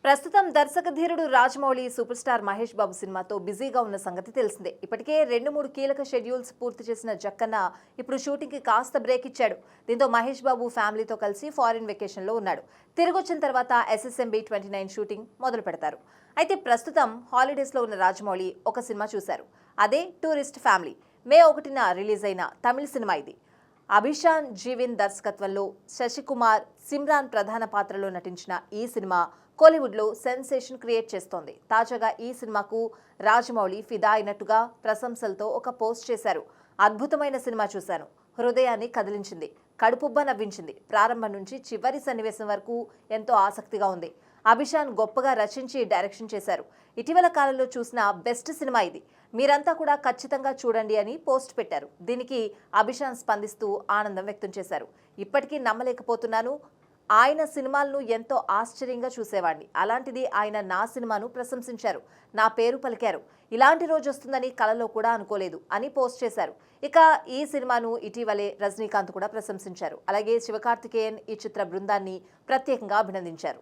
ప్రస్తుతం దర్శక ధీరుడు రాజమౌళి సూపర్ స్టార్ మహేష్ బాబు సినిమాతో బిజీగా ఉన్న సంగతి తెలిసిందే. ఇప్పటికే 2-3 కీలక షెడ్యూల్స్ పూర్తి చేసిన జక్కన్న ఇప్పుడు షూటింగ్ కి కాస్త బ్రేక్ ఇచ్చాడు. దీంతో మహేష్ బాబు ఫ్యామిలీతో కలిసి ఫారిన్ వెకేషన్ లో ఉన్నాడు. తిరిగొచ్చిన తర్వాత SSMB 29 షూటింగ్ మొదలు పెడతారు. అయితే ప్రస్తుతం హాలిడేస్ లో ఉన్న రాజమౌళి ఒక సినిమా చూశారు. అదే టూరిస్ట్ ఫ్యామిలీ. మే 1న రిలీజ్ అయిన తమిళ సినిమా ఇది. అభిషాన్ జీవిన్ దర్శకత్వంలో శశికుమార్, సిమ్రాన్ ప్రధాన పాత్రలో నటించిన ఈ సినిమా కోలీవుడ్లో సెన్సేషన్ క్రియేట్ చేస్తోంది. తాజాగా ఈ సినిమాకు రాజమౌళి ఫిదా అయినట్టుగా ప్రశంసలతో ఒక పోస్ట్ చేశారు. అద్భుతమైన సినిమా చూశాను, హృదయాన్ని కదిలించింది, కడుపుబ్బ నవ్వించింది. ప్రారంభం నుంచి చివరి సన్నివేశం వరకు ఎంతో ఆసక్తిగా ఉంది. అభిషాన్ గొప్పగా రచించి డైరెక్షన్ చేశారు. ఇటీవల కాలంలో చూసిన బెస్ట్ సినిమా ఇది. మీరంతా కూడా ఖచ్చితంగా చూడండి అని పోస్ట్ పెట్టారు. దీనికి అభిషాన్ స్పందిస్తూ ఆనందం వ్యక్తం చేశారు. ఇప్పటికీ నమ్మలేకపోతున్నాను. ఆయన సినిమాలను ఎంతో ఆశ్చర్యంగా చూసేవాడిని. అలాంటిది ఆయన నా సినిమాను ప్రశంసించారు, నా పేరు పలికారు. ఇలాంటి రోజు వస్తుందని కలలో కూడా అనుకోలేదు అని పోస్ట్ చేశారు. ఇక ఈ సినిమాను ఇటీవలే రజనీకాంత్ కూడా ప్రశంసించారు. అలాగే శివకార్తికేయన్ ఈ చిత్ర బృందాన్ని ప్రత్యేకంగా అభినందించారు.